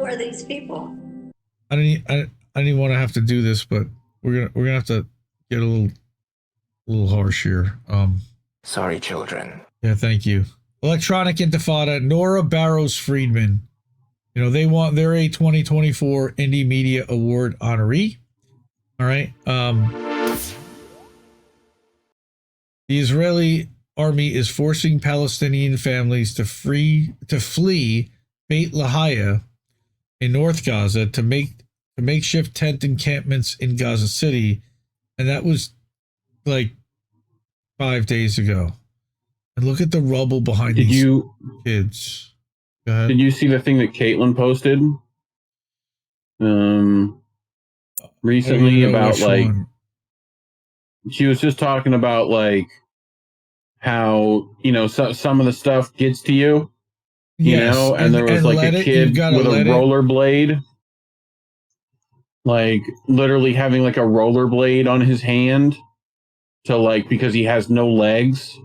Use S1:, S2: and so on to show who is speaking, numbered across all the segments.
S1: are these people?
S2: I didn't want to have to do this, but we're gonna have to get a little harsh here.
S3: Sorry, children.
S2: Yeah, thank you. Electronic Intifada, Nora Barrows-Friedman. You know, they're a 2024 Indie Media Award honoree. All right. The Israeli army is forcing Palestinian families to flee Beit Lahia in North Gaza to makeshift tent encampments in Gaza City, and that was like 5 days ago. And look at the rubble behind these kids. Go ahead.
S4: Did you see the thing that Caitlin posted recently about like one. She was just talking about like how, you know, some of the stuff gets to you, you know, and there was like a kid with a rollerblade, like literally having like a rollerblade on his hand to like, because he has no legs.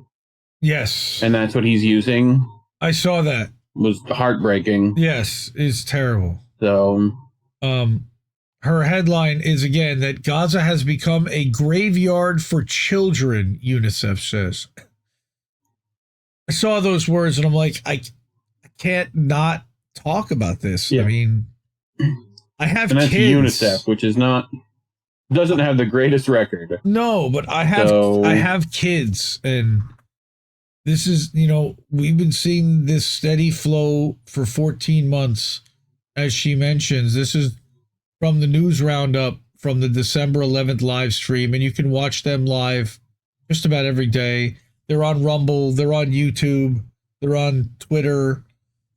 S2: Yes.
S4: And that's what he's using.
S2: I saw that.
S4: Was heartbreaking.
S2: Yes, it's terrible.
S4: So,
S2: her headline is again that Gaza has become a graveyard for children, UNICEF says. I saw those words and I'm like, I can't not talk about this. Yeah. I mean, I have kids.
S4: And that's UNICEF, which is doesn't have the greatest record.
S2: No, but I have kids, and this is, you know, we've been seeing this steady flow for 14 months. As she mentions, this is from the news roundup from the December 11th live stream, and you can watch them live just about every day. They're on Rumble, they're on YouTube, they're on Twitter.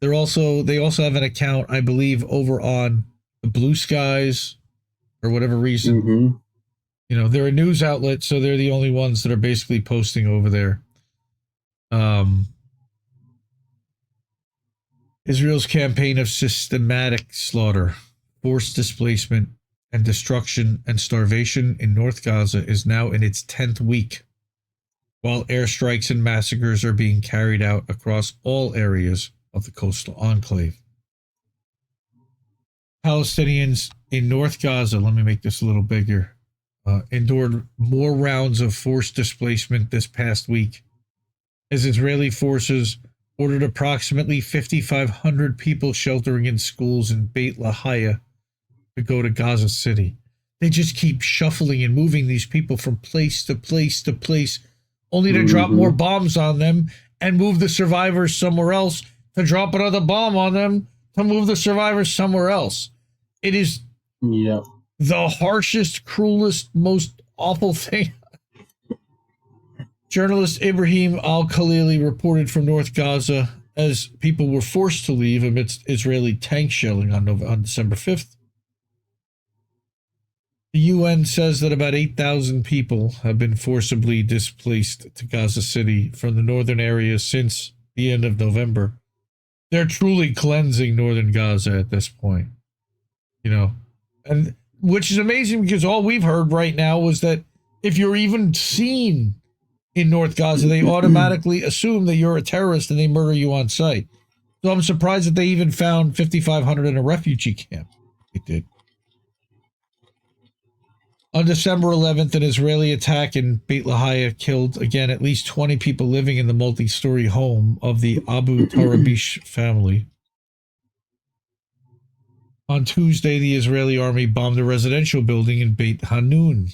S2: They also have an account, I believe, over on the Blue Skies for whatever reason.
S4: Mm-hmm.
S2: You know, they're a news outlet, so they're the only ones that are basically posting over there. Israel's campaign of systematic slaughter, forced displacement, and destruction and starvation in North Gaza is now in its 10th week, while airstrikes and massacres are being carried out across all areas of the coastal enclave. Palestinians in North Gaza, let me make this a little bigger, endured more rounds of forced displacement this past week, as Israeli forces ordered approximately 5,500 people sheltering in schools in Beit Lahia to go to Gaza City. They just keep shuffling and moving these people from place to place to place, only to drop more bombs on them and move the survivors somewhere else, to drop another bomb on them, to move the survivors somewhere else. It is the harshest, cruelest, most awful thing. Journalist Ibrahim al-Khalili reported from North Gaza as people were forced to leave amidst Israeli tank shelling on December 5th. The UN says that about 8,000 people have been forcibly displaced to Gaza City from the northern area since the end of November. They're truly cleansing northern Gaza at this point, you know, and which is amazing because all we've heard right now was that if you're even seen in North Gaza, they automatically assume that you're a terrorist and they murder you on sight. So I'm surprised that they even found 5,500 in a refugee camp. They did. On December 11th, an Israeli attack in Beit Lahia killed, again, at least 20 people living in the multi-story home of the Abu Tarabish family. On Tuesday, the Israeli army bombed a residential building in Beit Hanun,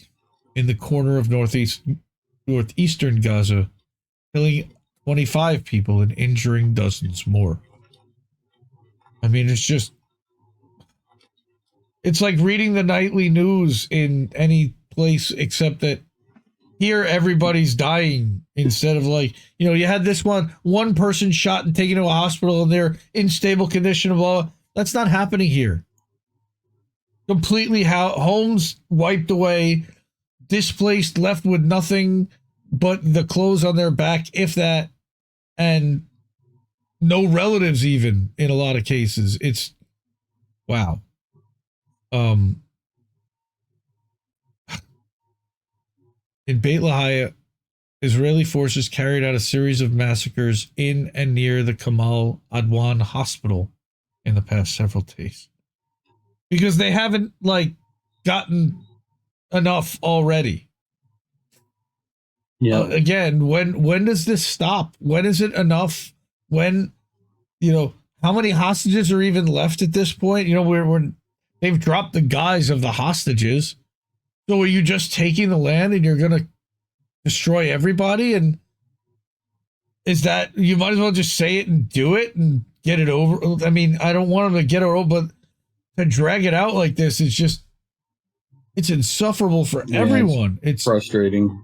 S2: in the corner of northeastern Gaza, killing 25 people and injuring dozens more. I mean, it's like reading the nightly news in any place except that here everybody's dying instead of like, you know, you had this one person shot and taken to a hospital and they're in stable condition. Blah. That's not happening here. Completely homes wiped away, displaced, left with nothing but the clothes on their back, if that, and no relatives even in a lot of cases. It's wow. In Beit Lahia, Israeli forces carried out a series of massacres in and near the Kamal Adwan hospital in the past several days. because they haven't like gotten enough already.
S4: Yeah.
S2: Again, when does this stop? When is it enough? When, how many hostages are even left at this point? They've dropped the guys of the hostages. So are you just taking the land and you're going to destroy everybody? And is that, you might as well just say it and do it and get it over. I mean, I don't want them to get it over, but to drag it out like this is just, it's insufferable for everyone. It's
S4: frustrating.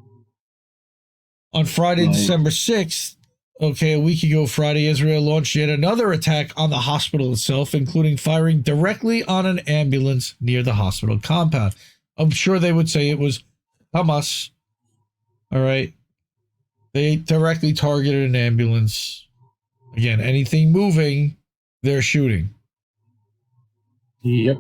S2: On Friday, December 6th, a week ago Friday, Israel launched yet another attack on the hospital itself, including firing directly on an ambulance near the hospital compound. I'm sure they would say it was Hamas. All right. They directly targeted an ambulance. Again, anything moving, they're shooting.
S4: Yep.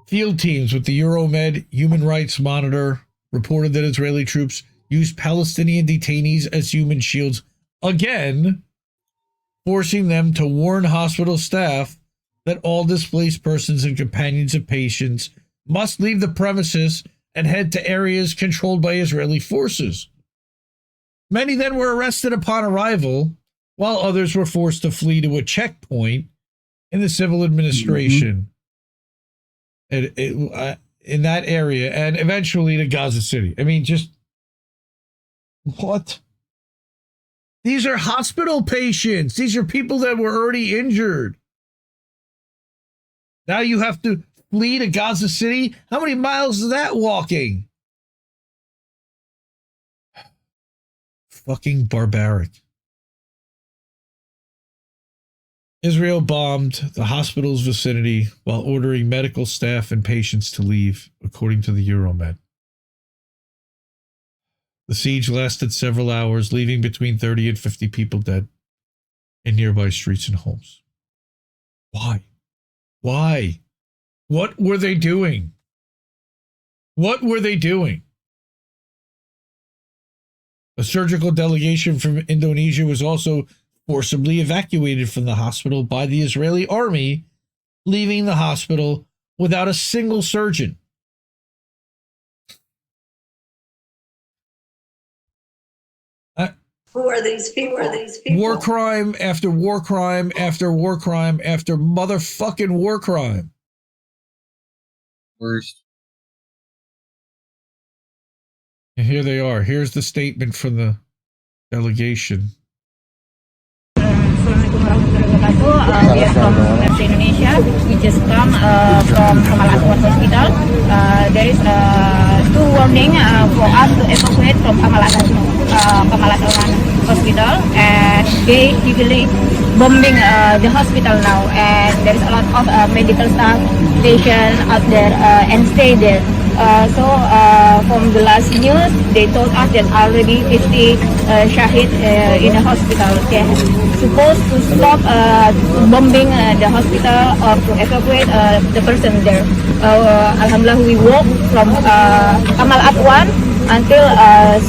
S2: Field teams with the Euromed Human Rights Monitor reported that Israeli troops used Palestinian detainees as human shields again, forcing them to warn hospital staff that all displaced persons and companions of patients must leave the premises and head to areas controlled by Israeli forces. Many then were arrested upon arrival, while others were forced to flee to a checkpoint in the civil administration in that area, and eventually to Gaza City. I mean, just what? These are hospital patients. These are people that were already injured. Now you have to flee to Gaza City? How many miles is that walking? Fucking barbaric. Israel bombed the hospital's vicinity while ordering medical staff and patients to leave, according to the Euromed. The siege lasted several hours, leaving between 30 and 50 people dead in nearby streets and homes. Why? Why? What were they doing? What were they doing? A surgical delegation from Indonesia was also forcibly evacuated from the hospital by the Israeli army, leaving the hospital without a single surgeon.
S1: Who are these people?
S2: War crime after war crime after war crime after motherfucking war crime.
S4: Worst.
S2: And here they are. Here's the statement from the delegation.
S5: Assalamualaikum warahmatullahi wabarakatuh. We are from Mercy Indonesia. We just come from Kamal Adwan Hospital. There is two warning for us to evacuate from Kamal Adwan Hospital, and they usually bombing the hospital now, and there is a lot of medical staff, patients out there and stay there. So from the last news, they told us that already 50 shahid in the hospital. They are supposed to stop bombing the hospital or to evacuate the person there. Alhamdulillah, we walk from Kamal Adwan until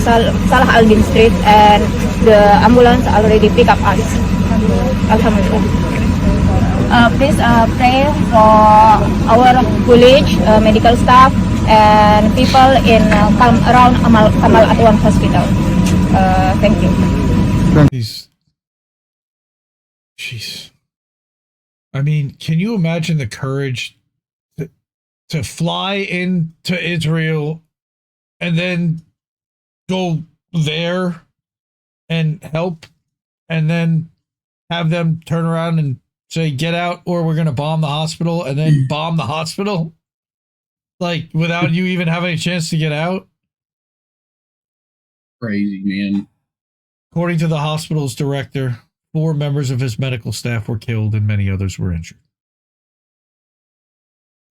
S5: Salah Al-Din Street, and the ambulance already pick up us. Alhamdulillah. Please pray for our college, medical staff, and people in around Kamal Adwan Hospital. Thank you.
S2: Jeez. I mean, can you imagine the courage to fly into Israel and then go there and help, and then have them turn around and say, get out or we're going to bomb the hospital, and then bomb the hospital? Like, without you even having a chance to get out?
S4: Crazy, man.
S2: According to the hospital's director, 4 members of his medical staff were killed and many others were injured.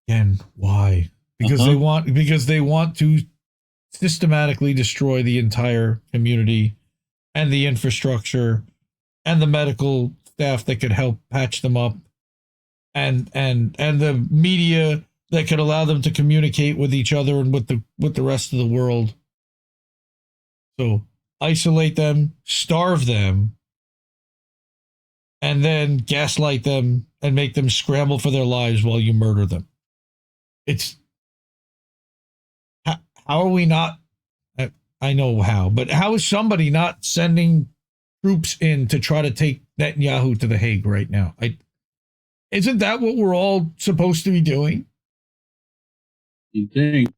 S2: Again, why? Because they want to systematically destroy the entire community and the infrastructure and the medical staff that could help patch them up, and the media that could allow them to communicate with each other and with the rest of the world. So isolate them, starve them, and then gaslight them and make them scramble for their lives while you murder them. It's how are we not? I know how, but how is somebody not sending troops in to try to take Netanyahu to The Hague right now? Isn't that what we're all supposed to be doing?
S4: You think?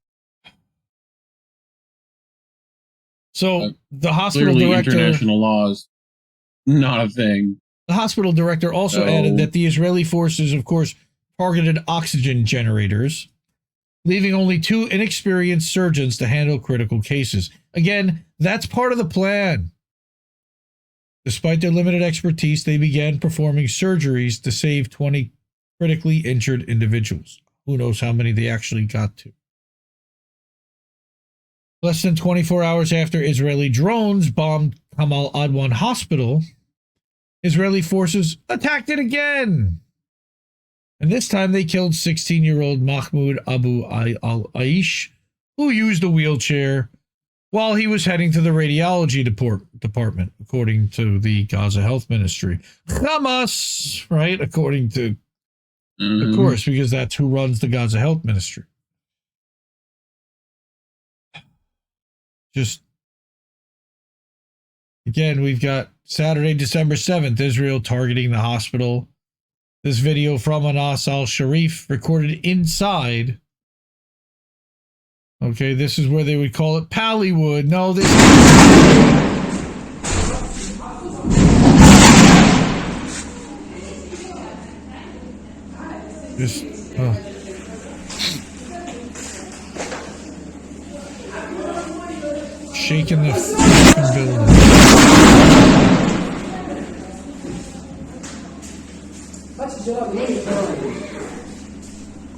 S2: So the hospital director,
S4: international laws, not a thing.
S2: The hospital director also added that the Israeli forces, of course, targeted oxygen generators, leaving only 2 inexperienced surgeons to handle critical cases. Again, that's part of the plan. Despite their limited expertise, they began performing surgeries to save 20 critically injured individuals. Who knows how many they actually got to. Less than 24 hours after Israeli drones bombed Kamal Adwan Hospital, Israeli forces attacked it again. And this time they killed 16-year-old Mahmoud Abu al-Aish, who used a wheelchair while he was heading to the radiology department, according to the Gaza Health Ministry. Hamas, right? According to, of course, because that's who runs the Gaza Health Ministry. Just, again, we've got Saturday, December 7th, Israel targeting the hospital. This video from Anas al-Sharif recorded inside. Okay, this is where they would call it Pallywood. No, this shaking the fucking building.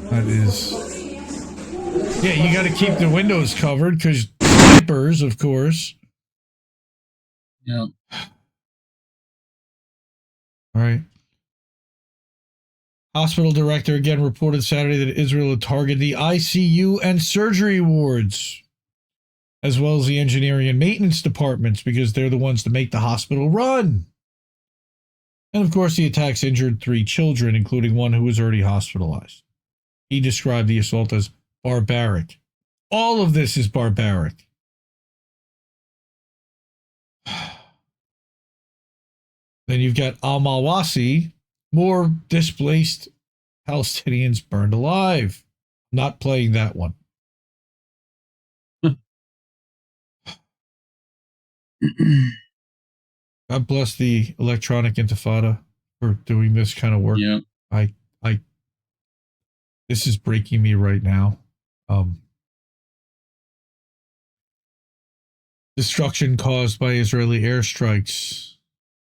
S2: That is... Yeah, you got to keep the windows covered because snipers, of course.
S4: Yeah.
S2: All right. Hospital director again reported Saturday that Israel had targeted the ICU and surgery wards, as well as the engineering and maintenance departments, because they're the ones to make the hospital run. And of course, the attacks injured 3 children, including one who was already hospitalized. He described the assault as barbaric. All of this is barbaric. Then you've got Al-Mawasi, more displaced Palestinians burned alive. Not playing that one. God bless the electronic Intifada for doing this kind of work.
S4: Yeah.
S2: This is breaking me right now. Destruction caused by Israeli airstrikes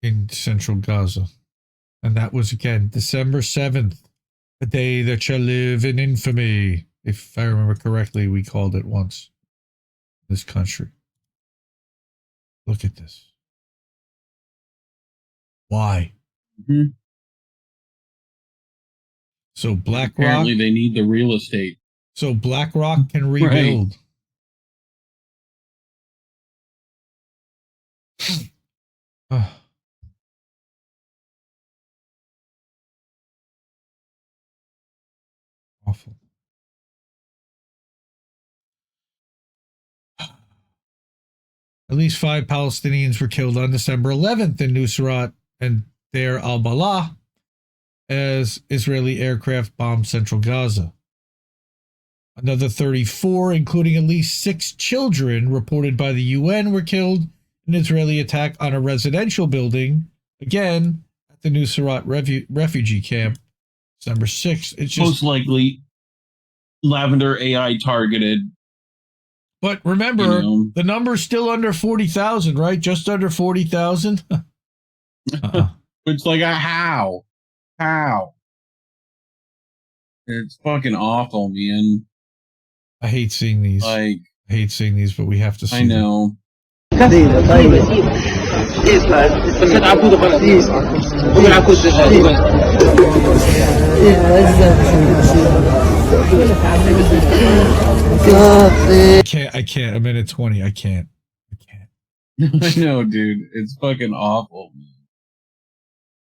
S2: in central Gaza. And that was, again, December 7th, a day that shall live in infamy. If I remember correctly, we called it once in this country. Look at this. Why?
S4: Mm-hmm.
S2: So BlackRock...
S4: Apparently they need the real estate.
S2: So BlackRock can rebuild. Right. Awful. At least 5 Palestinians were killed on December 11th in Nusrat and Deir al-Balah as Israeli aircraft bombed central Gaza. Another 34, including at least 6 children, reported by the UN, were killed in an Israeli attack on a residential building, again, at the Nusrat refugee camp, December 6th. It's just,
S4: most likely Lavender AI targeted.
S2: But remember, the number's still under 40,000, right? Just under 40,000?
S4: It's like, how? It's fucking awful, man.
S2: I hate seeing these.
S4: Like,
S2: I hate seeing these, but we have to see
S4: I know.
S2: I can't. A minute 20. I can't.
S4: I know, dude. It's fucking awful.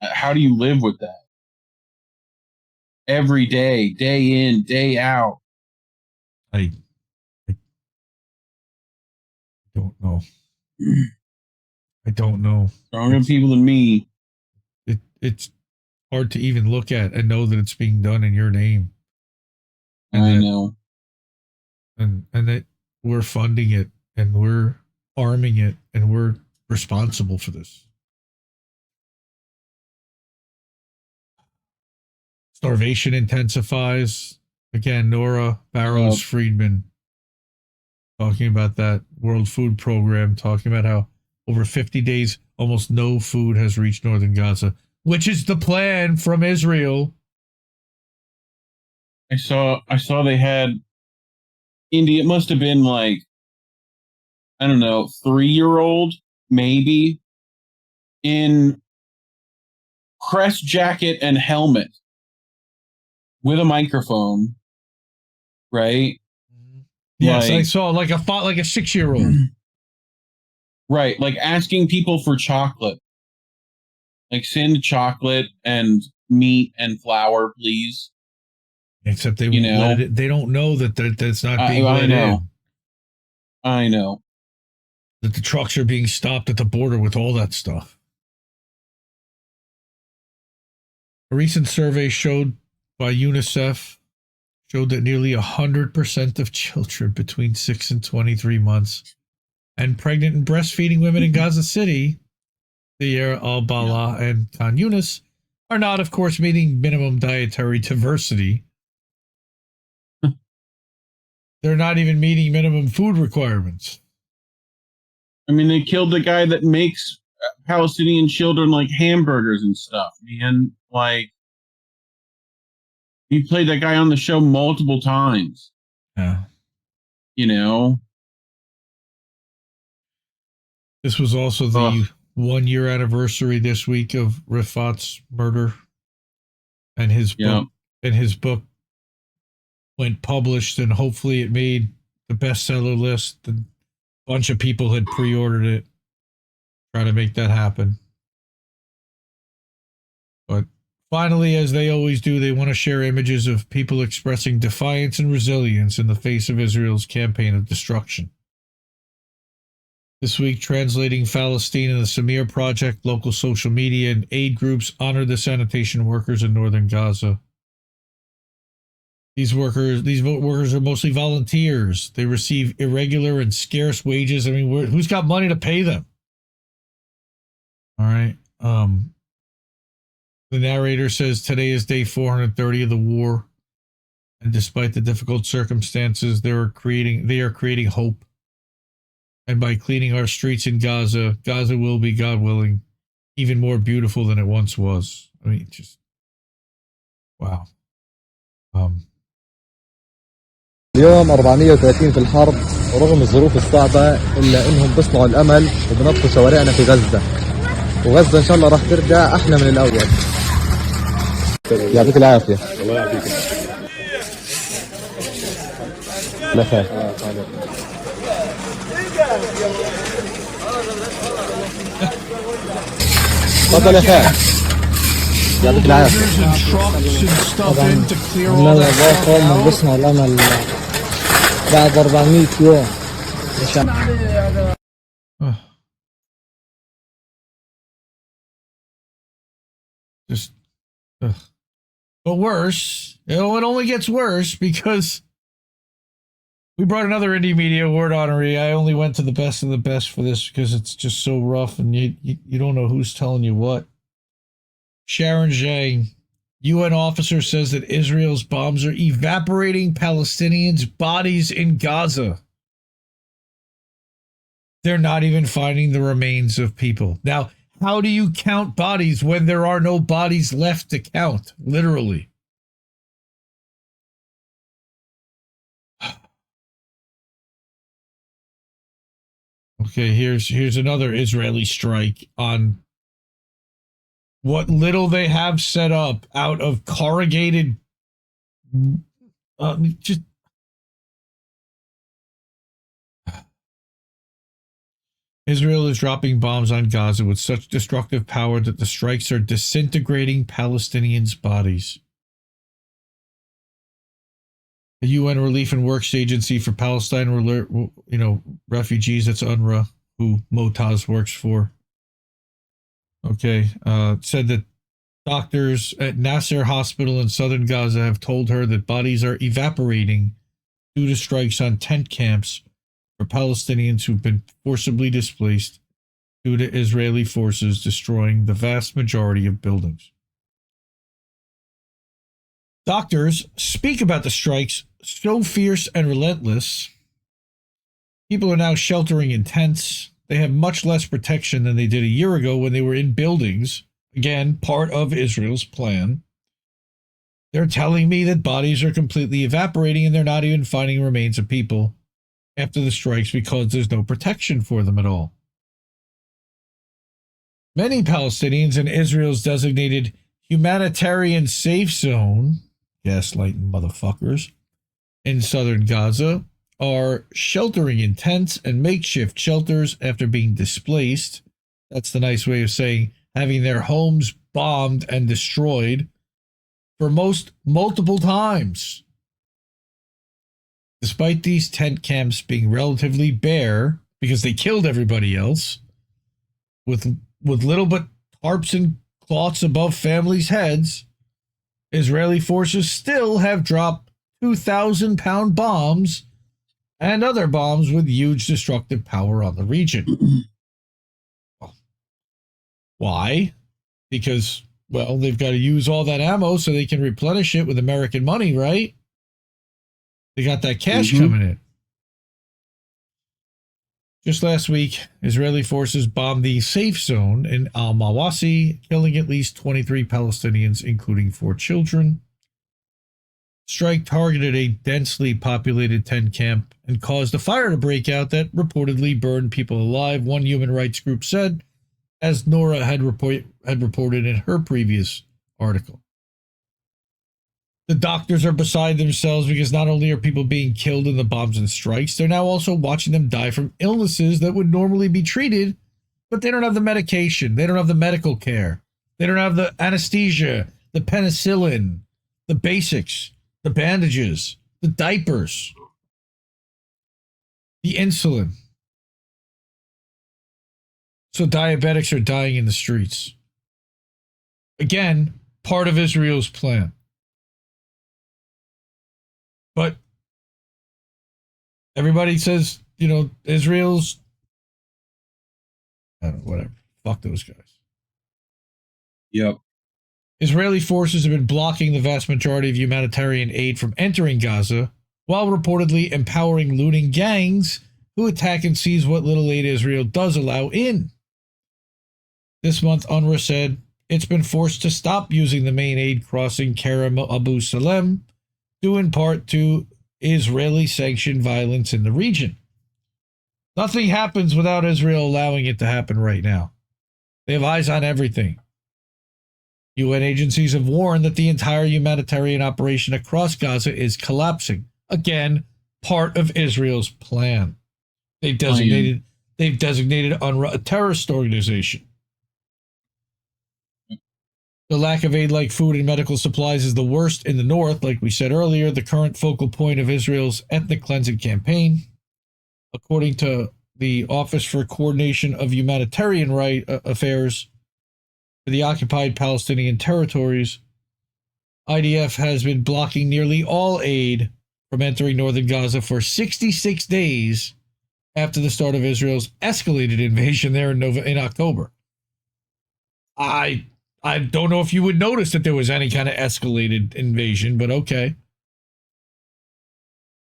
S4: How do you live with that? Every day, day in, day out.
S2: I don't know. I don't know.
S4: Stronger people than me.
S2: It's hard to even look at and know that it's being done in your name. And
S4: I know.
S2: And that we're funding it and we're arming it and we're responsible for this. Starvation intensifies. Again, Nora Barrows-Friedman talking about that World Food Program, talking about how over 50 days, almost no food has reached northern Gaza, which is the plan from Israel.
S4: I saw they had Indy. It must have been like, I don't know, 3-year-old maybe in press jacket and helmet with a microphone, right?
S2: Yes, I saw like a 6-year-old.
S4: Right, like asking people for chocolate. Like, send chocolate and meat and flour, please.
S2: Except they won't let it. They don't know that that's not being let in.
S4: I know.
S2: That the trucks are being stopped at the border with all that stuff. A recent survey by UNICEF showed that nearly 100% of children between 6 and 23 months and pregnant and breastfeeding women in Gaza City, Deir al-Balah and Khan Yunis, are not, of course, meeting minimum dietary diversity. They're not even meeting minimum food requirements.
S4: I mean, they killed the guy that makes Palestinian children like hamburgers and stuff, man. Like, he played that guy on the show multiple times.
S2: Yeah.
S4: You know?
S2: This was also the 1-year anniversary this week of Rifat's murder. And his book went published, and hopefully it made the bestseller list. A bunch of people had pre-ordered it. Try to make that happen. But finally, as they always do, they want to share images of people expressing defiance and resilience in the face of Israel's campaign of destruction. This week, Translating Palestine and the Samir Project, local social media and aid groups honored the sanitation workers in northern Gaza. These workers are mostly volunteers. They receive irregular and scarce wages. I mean, who's got money to pay them? All right. The narrator says today is day 430 of the war, and despite the difficult circumstances, they are creating hope. And by cleaning our streets in Gaza, Gaza will be, God willing, even more beautiful than it once was. I mean, just wow.
S1: اليوم 430 في الحرب، ورغم الظروف الصعبة إلا إنهم بيصنعوا الأمل وبنطوا شوارعنا في غزة، وغزة إن شاء الله راح ترجع أحلى من الأول. يعطيك العافية. الله يعافيك. لا خير. تفضل يا خير. يعطيك العافية. طبعا هم بيصنعوا الأمل بعد 400 يوم.
S2: But worse, it only gets worse because we brought another Indie Media Award honoree. I only went to the best of the best for this because it's just so rough and you don't know who's telling you what. Sharon Zhang, UN officer, says that Israel's bombs are evaporating Palestinians' bodies in Gaza. They're not even finding the remains of people. Now, how do you count bodies when there are no bodies left to count? Literally. Okay, here's another Israeli strike on what little they have set up out of corrugated. Just Israel is dropping bombs on Gaza with such destructive power that the strikes are disintegrating Palestinians' bodies. The UN Relief and Works Agency for Palestine, refugees, that's UNRWA, who Motaz works for, said that doctors at Nasser Hospital in southern Gaza have told her that bodies are evaporating due to strikes on tent camps for Palestinians who've been forcibly displaced due to Israeli forces destroying the vast majority of buildings. Doctors speak about the strikes so fierce and relentless. People are now sheltering in tents. They have much less protection than they did a year ago when they were in buildings. Again, part of Israel's plan. They're telling me that bodies are completely evaporating and they're not even finding remains of people after the strikes because there's no protection for them at all. Many Palestinians in Israel's designated humanitarian safe zone, gaslighting motherfuckers, in southern Gaza are sheltering in tents and makeshift shelters after being displaced. That's the nice way of saying having their homes bombed and destroyed for multiple times. Despite these tent camps being relatively bare because they killed everybody else, with little but tarps and cloths above families' heads, Israeli forces still have dropped 2,000-pound bombs and other bombs with huge destructive power on the region. Why? Because, well, they've got to use all that ammo so they can replenish it with American money, right? They got that cash coming in. Just last week, Israeli forces bombed the safe zone in al-Mawasi, killing at least 23 Palestinians, including 4 children. Strike targeted a densely populated tent camp and caused a fire to break out that reportedly burned people alive, one human rights group said, as Nora had reported in her previous article. The doctors are beside themselves because not only are people being killed in the bombs and strikes, they're now also watching them die from illnesses that would normally be treated, but they don't have the medication, they don't have the medical care, they don't have the anesthesia, the penicillin, the basics, the bandages, the diapers, the insulin. So diabetics are dying in the streets. Again, part of Israel's plan. But everybody says, Israel's, I don't know, whatever. Fuck those guys.
S4: Yep.
S2: Israeli forces have been blocking the vast majority of humanitarian aid from entering Gaza, while reportedly empowering looting gangs who attack and seize what little aid Israel does allow in. This month, UNRWA said it's been forced to stop using the main aid crossing Kerem Abu Salem, due in part to Israeli-sanctioned violence in the region. Nothing happens without Israel allowing it to happen right now. They have eyes on everything. UN agencies have warned that the entire humanitarian operation across Gaza is collapsing. Again, part of Israel's plan. They've designated UNRWA a terrorist organization. The lack of aid like food and medical supplies is the worst in the north, like we said earlier, the current focal point of Israel's ethnic cleansing campaign. According to the Office for Coordination of Humanitarian Affairs for the occupied Palestinian territories, IDF has been blocking nearly all aid from entering northern Gaza for 66 days after the start of Israel's escalated invasion there in October. I don't know if you would notice that there was any kind of escalated invasion, but okay.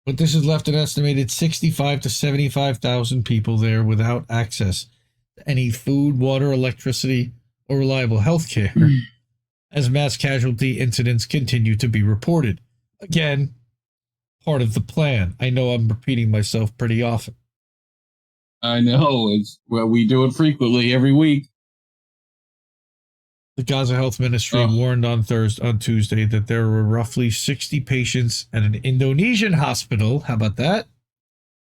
S2: But this has left an estimated 65 to 75,000 people there without access to any food, water, electricity, or reliable health care, as mass casualty incidents continue to be reported. Again, part of the plan. I know I'm repeating myself pretty often.
S4: I know. We do it frequently every week.
S2: The Gaza Health Ministry warned on Tuesday that there were roughly 60 patients at an Indonesian hospital. How about that?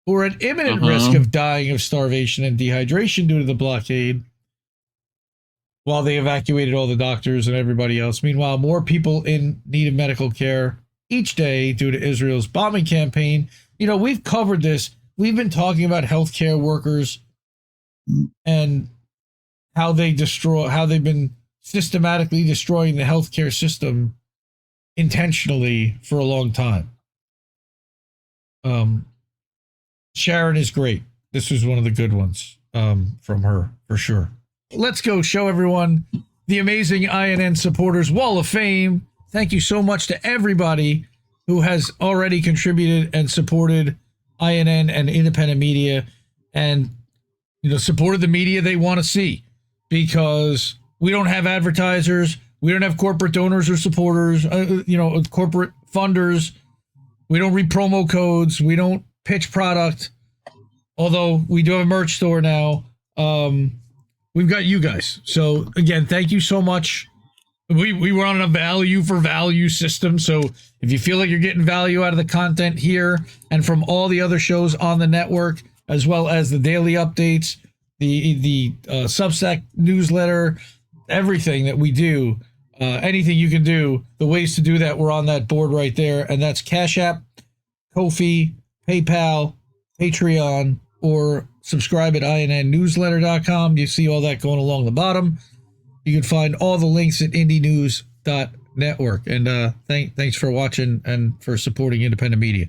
S2: who are at imminent risk of dying of starvation and dehydration due to the blockade, while they evacuated all the doctors and everybody else. Meanwhile, more people in need of medical care each day due to Israel's bombing campaign. You know, we've covered this. We've been talking about healthcare workers and how they've been systematically destroying the healthcare system intentionally for a long time. Sharon is great. This was one of the good ones from her, for sure. Let's go show everyone the amazing INN supporters Wall of Fame. Thank you so much to everybody who has already contributed and supported INN and independent media, and supported the media they want to see, because we don't have advertisers, we don't have corporate donors or supporters, corporate funders. We don't read promo codes, we don't pitch product, although we do have a merch store now. We've got you guys. So again, thank you so much. We run a value for value system. So if you feel like you're getting value out of the content here and from all the other shows on the network, as well as the daily updates, the Substack newsletter, everything that we do, anything you can do, the ways to do that, we're on that board right there. And that's Cash App, Ko-fi, PayPal, Patreon, or subscribe at innnewsletter.com. You see all that going along the bottom. You can find all the links at indienews.network. And thanks for watching and for supporting independent media.